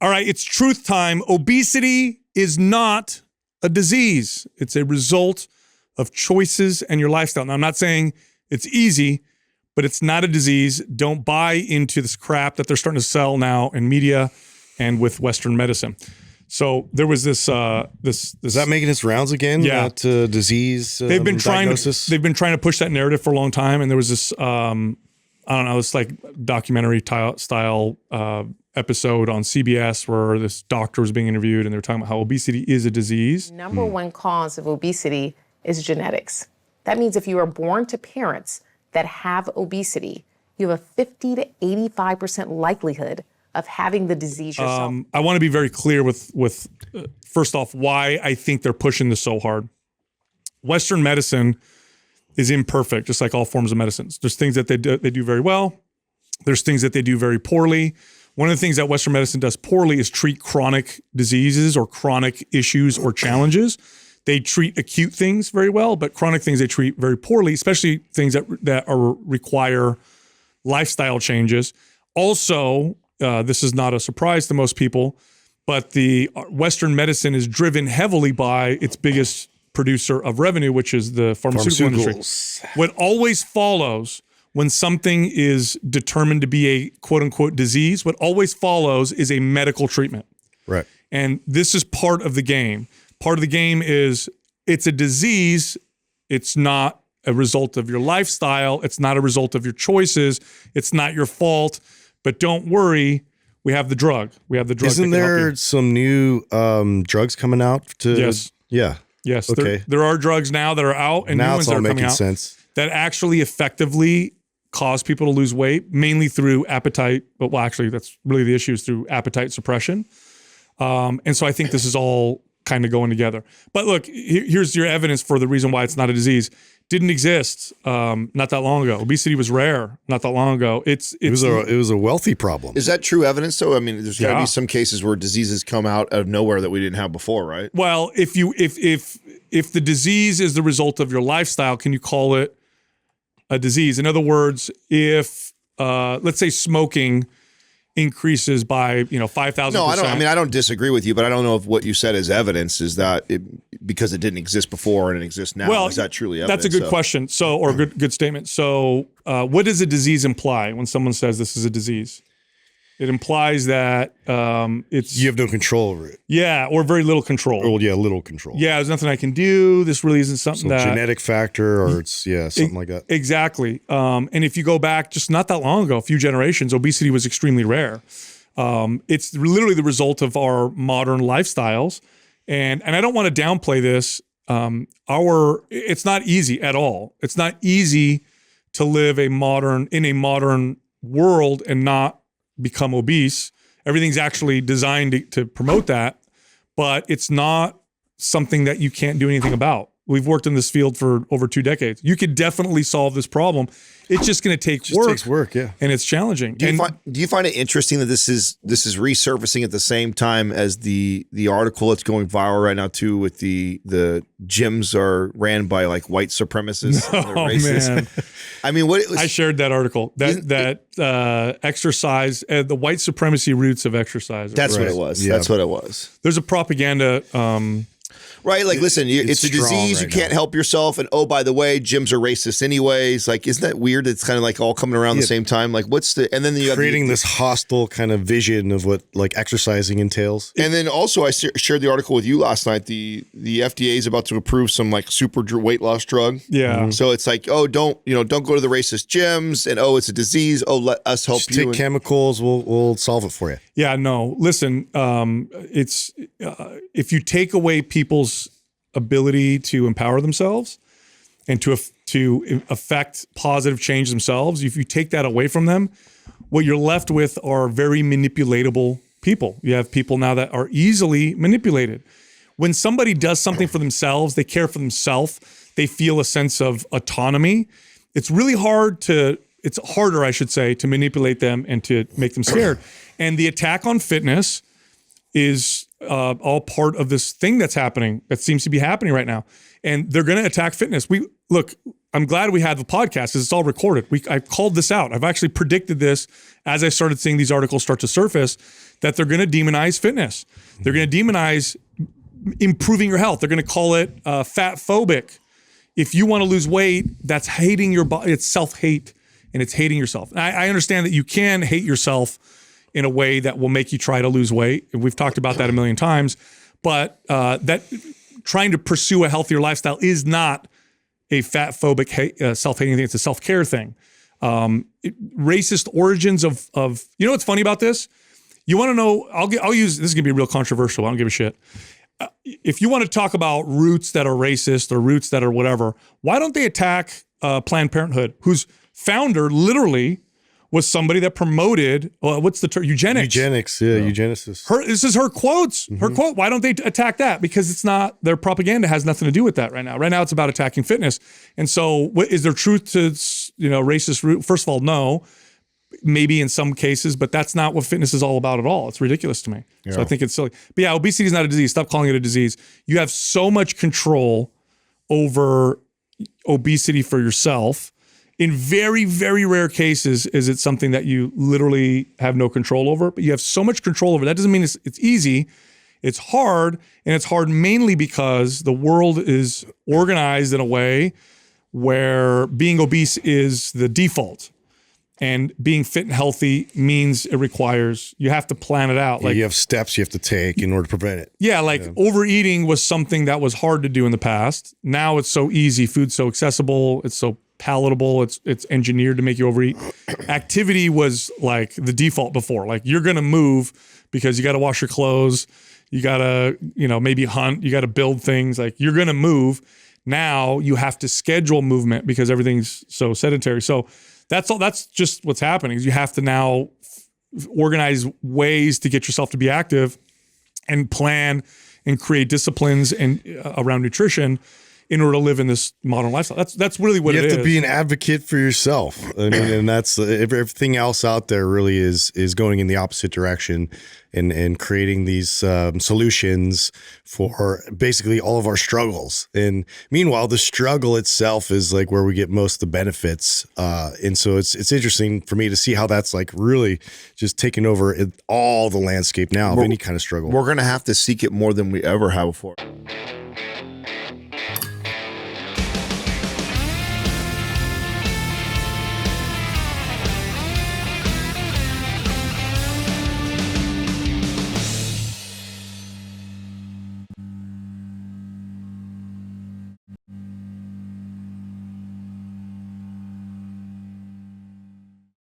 All right, it's truth time. Obesity is not a disease. It's a result of choices and your lifestyle. Now, I'm not saying it's easy, but it's not a disease. Don't buy into this crap that they're starting to sell now in media and with Western medicine. So there was this. Is that making its rounds again? Yeah, that disease. They've been diagnosis? They've been trying to push that narrative for a long time, and there was this. I don't know. It's like documentary style episode on CBS where this doctor was being interviewed, and they were talking about how obesity is a disease. Number one cause of obesity is genetics. That means if you are born to parents that have obesity, you have a 50 to 85% likelihood of having the disease yourself. I want to be very clear with first off, why I think they're pushing this so hard. Western medicine is imperfect, just like all forms of medicines. There's things that they do very well. There's things that they do very poorly. One of the things that Western medicine does poorly is treat chronic diseases or chronic issues or challenges. They treat acute things very well, but chronic things they treat very poorly, especially things that require lifestyle changes. Also, this is not a surprise to most people, but the Western medicine is driven heavily by its biggest producer of revenue, which is the pharmaceutical industry. What always follows when something is determined to be a quote unquote disease, what always follows is a medical treatment. Right. And this is part of the game. Part of the game is it's a disease. It's not a result of your lifestyle. It's not a result of your choices. It's not your fault. But don't worry, we have the drug. We have the drug. Isn't there some new drugs coming out? Yes. Yeah. Yes. Okay. There are drugs now that are out and now new ones that are coming out sense. that actually effectively cause people to lose weight, mainly through appetite. But well, actually, that's really the issue is through appetite suppression. And so I think this is all kind of going together. But look, here's your evidence for the reason why it's not a disease. Didn't exist not that long ago. Obesity was rare not that long ago. It was a wealthy problem. Is that true evidence though? I mean, there's got to be some cases where diseases come out of nowhere that we didn't have before, right? Well, if the disease is the result of your lifestyle, can you call it a disease? In other words, if let's say smoking increases by 5,000%. No, I don't disagree with you, but I don't know if what you said is evidence is that because it didn't exist before and it exists now. Well, is that truly evidence? That's a good question. So, or a good statement. So, what does a disease imply when someone says this is a disease? It implies that you have no control over it. Yeah, or very little control. Oh, yeah, little control. Yeah, there's nothing I can do. This really isn't something that genetic factor, or it's something like that. Exactly. And if you go back just not that long ago, a few generations, obesity was extremely rare. It's literally the result of our modern lifestyles, and I don't want to downplay this. It's not easy at all. It's not easy to live in a modern world and not become obese. Everything's actually designed to promote that, but it's not something that you can't do anything about. We've worked in this field for over 2 decades. You could definitely solve this problem. It's just going to take work. It takes work, yeah. And it's challenging. Do you find it interesting that this is resurfacing at the same time as the article that's going viral right now too, with the gyms are ran by like white supremacists? Oh man! I mean, I shared that article. That exercise, the white supremacy roots of exercise. That's what it was. Yeah. That's what it was. There's a propaganda. Right, like listen, it's a disease. Right, you can't help yourself, and oh, by the way, gyms are racist anyways. Like, isn't that weird? It's kind of like all coming around the same time. Like, and then you creating this hostile kind of vision of what like exercising entails. And then also, I shared the article with you last night. The FDA is about to approve some like super weight loss drug. Yeah. Mm-hmm. So it's like, oh, don't go to the racist gyms, and oh, it's a disease. Oh, let us help you. Take chemicals. We'll solve it for you. Yeah. No. Listen. It's if you take away people's ability to empower themselves and to affect positive change themselves, if you take that away from them, what you're left with are very manipulatable people. You have people now that are easily manipulated. When somebody does something for themselves, they care for themselves, they feel a sense of autonomy. It's really it's harder, I should say, to manipulate them and to make them scared. And the attack on fitness is all part of this thing that's happening, that seems to be happening right now. And they're going to attack fitness. I'm glad we had the podcast because it's all recorded. I called this out. I've actually predicted this as I started seeing these articles start to surface, that they're going to demonize fitness. They're going to demonize improving your health. They're going to call it fat phobic. If you want to lose weight, that's hating your body. It's self-hate, and it's hating yourself. And I understand that you can hate yourself in a way that will make you try to lose weight. And we've talked about that a million times. But that trying to pursue a healthier lifestyle is not a fat phobic, self-hating thing. It's a self-care thing. Racist origins of you know what's funny about this? You want to know? I'll use this is gonna be real controversial. I don't give a shit. If you want to talk about roots that are racist or roots that are whatever, why don't they attack Planned Parenthood, whose founder literally was somebody that promoted what's the term? Eugenics. Eugenics, yeah, eugenicists. This is her quotes. Her quote. Why don't they attack that? Because it's not, their propaganda has nothing to do with that right now. Right now, it's about attacking fitness. And so, is there truth to racist root? First of all, no. Maybe in some cases, but that's not what fitness is all about at all. It's ridiculous to me. Yeah. So I think it's silly. But yeah, obesity is not a disease. Stop calling it a disease. You have so much control over obesity for yourself. In very, very rare cases, is it something that you literally have no control over, but you have so much control over. That doesn't mean it's easy. It's hard, and it's hard mainly because the world is organized in a way where being obese is the default. And being fit and healthy means it requires, you have to plan it out. Like you have steps you have to take in order to prevent it. Yeah, overeating was something that was hard to do in the past. Now it's so easy. Food's so accessible. It's so palatable. It's engineered to make you overeat. Activity was like the default before. Like you're going to move because you got to wash your clothes. You got to, maybe hunt. You got to build things. Like you're going to move. Now you have to schedule movement because everything's so sedentary. So that's all. That's just what's happening. Is you have to now organize ways to get yourself to be active, and plan and create disciplines and around nutrition in order to live in this modern lifestyle. That's really what it is. You have to be an advocate for yourself. I mean, and that's everything else out there really is going in the opposite direction and creating these solutions for basically all of our struggles. And meanwhile, the struggle itself is like where we get most of the benefits. And so it's interesting for me to see how that's like really just taking over all the landscape now of any kind of struggle. We're going to have to seek it more than we ever have before.